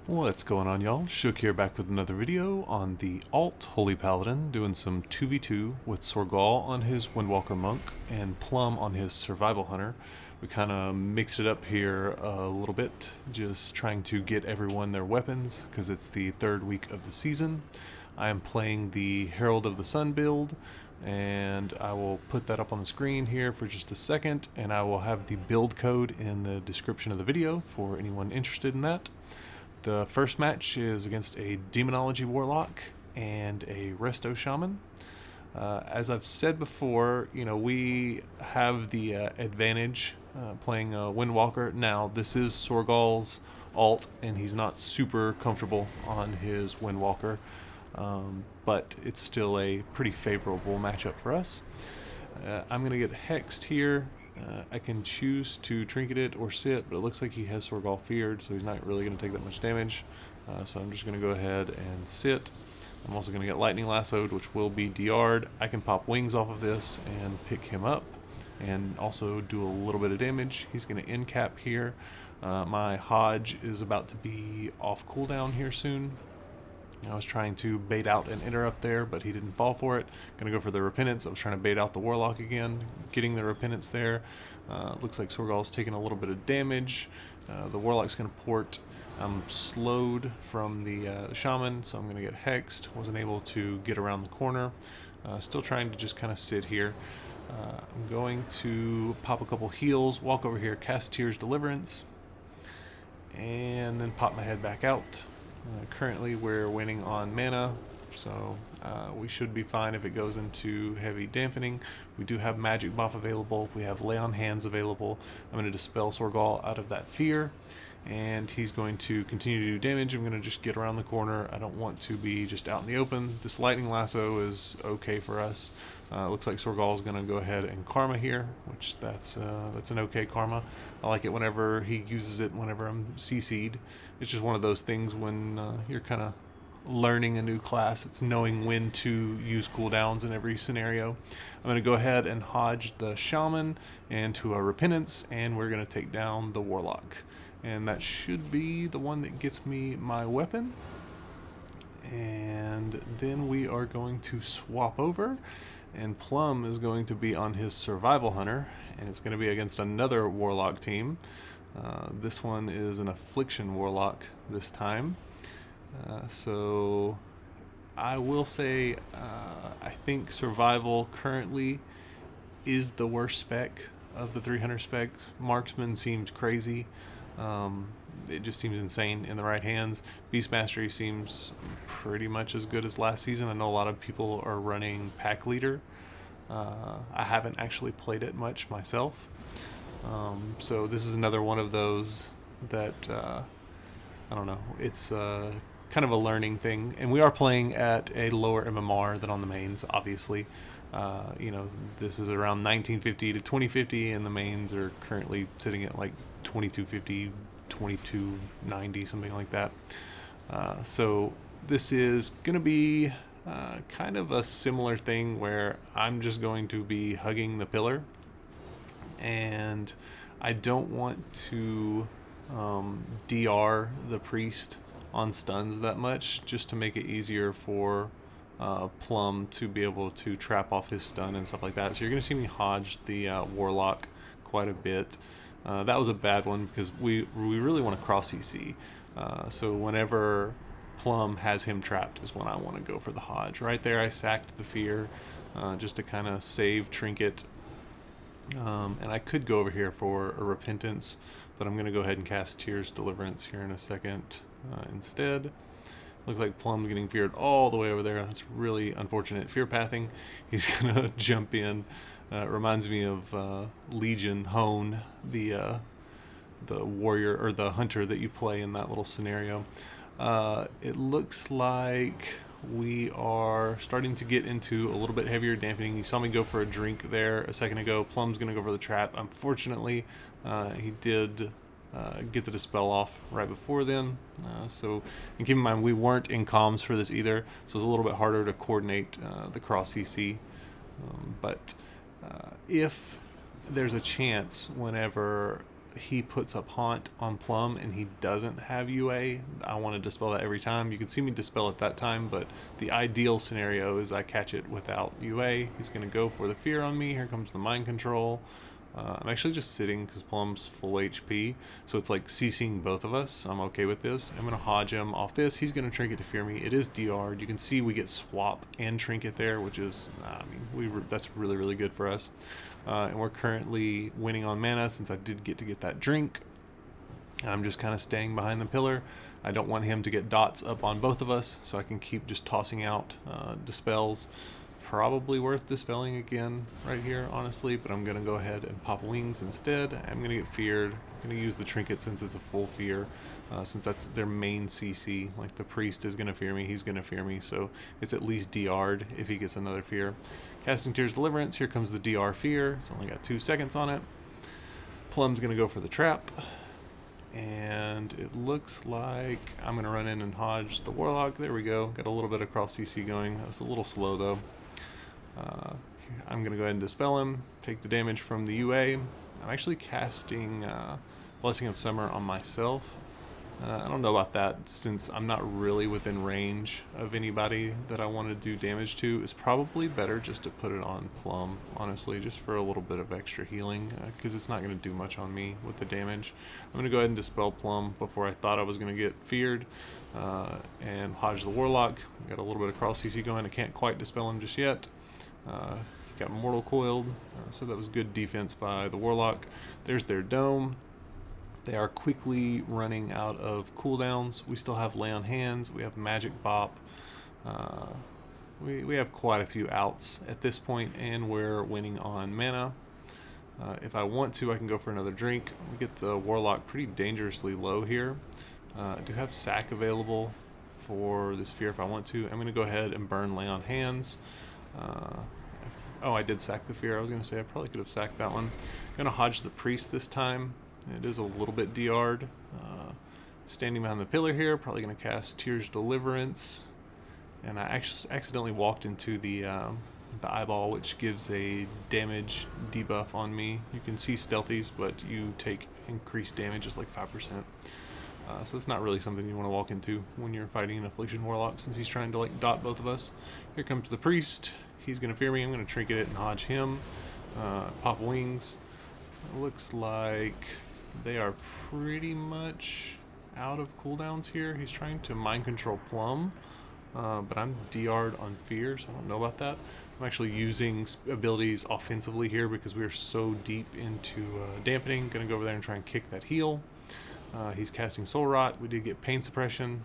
What's going on, y'all? Shook here, back with another video on the alt Holy Paladin, doing some 2v2 with Sorgal on his Windwalker Monk and Plum on his Survival Hunter. We kind of mixed it up here a little bit, just trying to get everyone their weapons because it's the third week of the season. I am playing the Herald of the Sun build, and I will put that up on the screen here for just a second, and I will have the build code in the description of the video for anyone interested in that. The first match is against a Demonology Warlock and a Resto Shaman. As I've said before, we have the advantage playing Windwalker. Now, this is Sorgal's alt, and he's not super comfortable on his Windwalker, but it's still a pretty favorable matchup for us. I'm going to get hexed here. I can choose to trinket it or sit, but it looks like he has Sorgal feared, so he's not really going to take that much damage. So I'm just going to go ahead and sit. I'm also going to get lightning lassoed, which will be DR'd. I can pop wings off of this and pick him up and also do a little bit of damage. He's going to end cap here. My Hodge is about to be off cooldown here soon. I was trying to bait out an interrupt there, but he didn't fall for it. Gonna go for the Repentance. I was trying to bait out the Warlock again, getting the Repentance there. Looks like Sorgal's taking a little bit of damage. The Warlock's gonna port. I'm slowed from the Shaman, so I'm gonna get hexed. Wasn't able to get around the corner. Still trying to just kind of sit here. I'm going to pop a couple heals, walk over here, cast Tears Deliverance, and then pop my head back out. Currently we're winning on mana, so we should be fine if it goes into heavy dampening. We do have magic buff available. We have lay on hands available. I'm going to dispel Sorgal out of that fear, and he's going to continue to do damage. I'm going to just get around the corner. I don't want to be just out in the open. This lightning lasso is okay for us. Looks like Sorgal is going to go ahead and karma here, which that's an okay karma. I like it whenever he uses it whenever I'm CC'd. It's just one of those things when you're kind of learning a new class. It's knowing when to use cooldowns in every scenario. I'm going to go ahead and Hodge the Shaman into a Repentance, and we're going to take down the Warlock. And that should be the one that gets me my weapon. And then we are going to swap over, and Plum is going to be on his Survival Hunter, and it's going to be against another Warlock team. This one is an Affliction Warlock this time. So I will say I think Survival currently is the worst spec of the 300 specs. Marksman seems crazy. It just seems insane in the right hands. Beast Mastery seems pretty much as good as last season. I know a lot of people are running Pack Leader. I haven't actually played it much myself. So this is another one of those that, I don't know, it's kind of a learning thing. And we are playing at a lower MMR than on the mains, obviously. This is around 1950 to 2050, and the mains are currently sitting at like 2250, 2290, something like that. So this is going to be kind of a similar thing where I'm just going to be hugging the pillar, and I don't want to DR the priest on stuns that much, just to make it easier for Plum to be able to trap off his stun and stuff like that. So you're going to see me Hodge the Warlock quite a bit. That was a bad one because we really want to cross CC. So whenever Plum has him trapped is when I want to go for the Hodge. Right there I sacked the fear just to kind of save trinket. And I could go over here for a Repentance, but I'm going to go ahead and cast Tears Deliverance here in a second instead. Looks like Plum's getting feared all the way over there. That's really unfortunate. Fear pathing. He's going to jump in. It reminds me of Legion Hone, the warrior or the hunter that you play in that little scenario. It looks like we are starting to get into a little bit heavier dampening. You saw me go for a drink there a second ago. Plum's going to go for the trap. Unfortunately, he did get the dispel off right before then. And keep in mind, we weren't in comms for this either, so it's a little bit harder to coordinate the cross CC. But if there's a chance whenever he puts up Haunt on Plum and he doesn't have UA, I want to dispel that every time. You can see me dispel it that time, but the ideal scenario is I catch it without UA. He's going to go for the fear on me. Here comes the mind control. I'm actually just sitting because Plum's full HP, so it's like CCing both of us. I'm okay with this. I'm going to Hodge him off this. He's going to Trinket to fear me. It is DR'd. You can see we get Swap and Trinket there, which is, that's really, really good for us. And we're currently winning on mana since I did get that drink. I'm just kind of staying behind the pillar. I don't want him to get dots up on both of us, so I can keep just tossing out dispels. Probably worth dispelling again right here, honestly, but I'm gonna go ahead and pop wings instead. I'm gonna get feared. I'm gonna use the trinket since it's a full fear, since that's their main CC. Like the priest is gonna fear me, he's gonna fear me, so it's at least DR'd if he gets another fear. Casting Tears Deliverance, here comes the DR fear. It's only got 2 seconds on it. Plum's gonna go for the trap, and it looks like I'm gonna run in and Hodge the Warlock. There we go, got a little bit of cross CC going. That was a little slow though. I'm going to go ahead and dispel him, take the damage from the UA. I'm actually casting Blessing of Summer on myself. I don't know about that since I'm not really within range of anybody that I want to do damage to. It's probably better just to put it on Plum, honestly, just for a little bit of extra healing, because it's not going to do much on me with the damage. I'm going to go ahead and dispel Plum before I thought I was going to get feared, and Hodge the Warlock. Got a little bit of cross CC going. I can't quite dispel him just yet. He got Mortal Coiled, so that was good defense by the Warlock. There's their Dome. They are quickly running out of cooldowns. We still have Lay on Hands. We have Magic Bop. We have quite a few outs at this point, and we're winning on mana. If I want to, I can go for another drink. We get the Warlock pretty dangerously low here. I do have Sack available for this fear if I want to. I'm going to go ahead and burn Lay on Hands. Oh, I did sack the fear. I was going to say I probably could have sacked that one. I'm going to Hodge the priest this time. It is a little bit DR'd. Standing behind the pillar here, probably going to cast Tears Deliverance. And I actually accidentally walked into the eyeball, which gives a damage debuff on me. You can see stealthies, but you take increased damage, just like 5%. So it's not really something you want to walk into when you're fighting an Affliction Warlock, since he's trying to like dot both of us. Here comes the priest. He's going to fear me. I'm going to trinket it and Hodge him. Pop wings. It looks like they are pretty much out of cooldowns here. He's trying to mind control Plum, but I'm DR'd on fear, so I don't know about that. I'm actually using abilities offensively here because we are so deep into dampening. Going to go over there and try and kick that heal. He's casting Soul Rot. We did get Pain Suppression.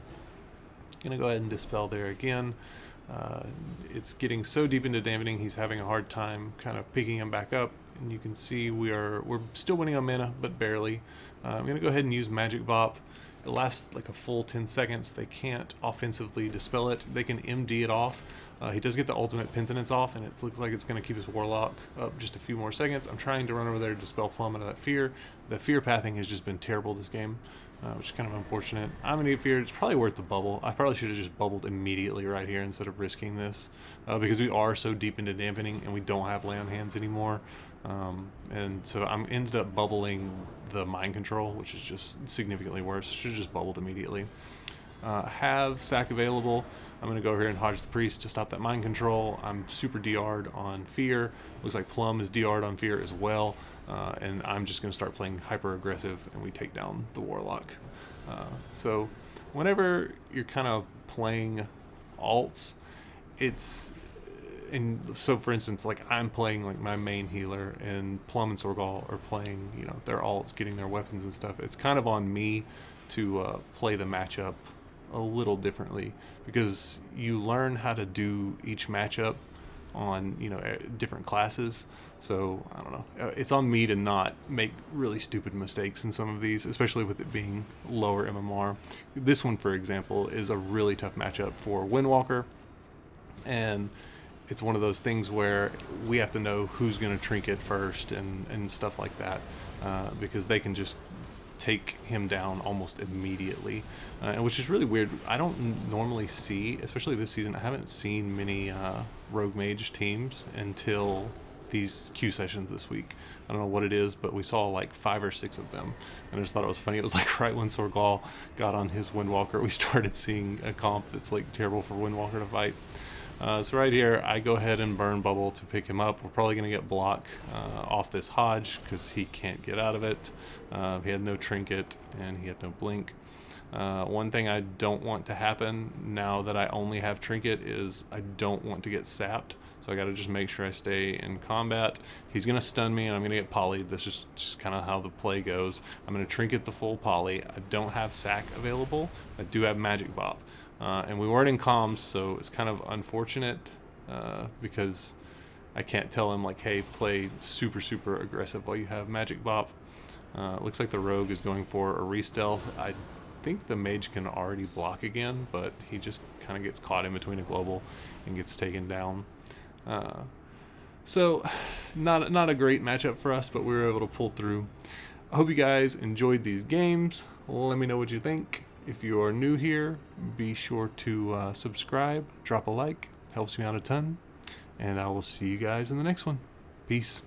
Gonna go ahead and dispel there again. It's getting so deep into dampening, he's having a hard time kind of picking him back up. And you can see we're still winning on mana, but barely. I'm gonna go ahead and use Magic Bop. It lasts like a full 10 seconds. They can't offensively dispel it. They can MD it off. He does get the ultimate penitence off, and it looks like it's going to keep his Warlock up just a few more seconds. I'm trying to run over there to dispel Plum out of that fear. The fear pathing has just been terrible this game, which is kind of unfortunate. I'm going to get feared. It's probably worth the bubble. I probably should have just bubbled immediately right here instead of risking this, because we are so deep into dampening and we don't have Lay on Hands anymore. And so I'm ended up bubbling the mind control, which is just significantly worse. Should have just bubbled immediately. Have Sack available. I'm going to go over here and Hodge the Priest to stop that mind control. I'm super DR'd on fear. Looks like Plum is DR'd on fear as well. And I'm just going to start playing hyper aggressive, and we take down the Warlock. So whenever you're kind of playing alts, it's... And so, for instance, like I'm playing like my main healer, and Plum and Sorgal are playing, you know, their alts, getting their weapons and stuff. It's kind of on me to play the matchup a little differently, because you learn how to do each matchup on, you know, different classes. So I don't know, it's on me to not make really stupid mistakes in some of these, especially with it being lower MMR. This one, for example, is a really tough matchup for Windwalker, and it's one of those things where we have to know who's going to trinket first and stuff like that, because they can just take him down almost immediately, which is really weird. I don't normally see, especially this season, I haven't seen many rogue mage teams until these queue sessions this week. I don't know what it is, but we saw like 5 or 6 of them, and I just thought it was funny. It was like right when Sorgal got on his Windwalker, we started seeing a comp that's like terrible for Windwalker to fight. So right here, I go ahead and burn Bubble to pick him up. We're probably going to get block off this Hodge because he can't get out of it. He had no trinket and he had no blink. One thing I don't want to happen now that I only have trinket is I don't want to get sapped. So I got to just make sure I stay in combat. He's going to stun me and I'm going to get polyed. This is just kind of how the play goes. I'm going to trinket the full poly. I don't have sack available. I do have magic bop. And we weren't in comms, so it's kind of unfortunate because I can't tell him like, hey, play super aggressive while you have magic bop. Looks like the rogue is going for a re-stealth. I think the mage can already block again, but he just kind of gets caught in between a global and gets taken down. So not a great matchup for us, but we were able to pull through. I hope you guys enjoyed these games. Let me know what you think. If you are new here, be sure to subscribe, drop a like, helps me out a ton, and I will see you guys in the next one. Peace.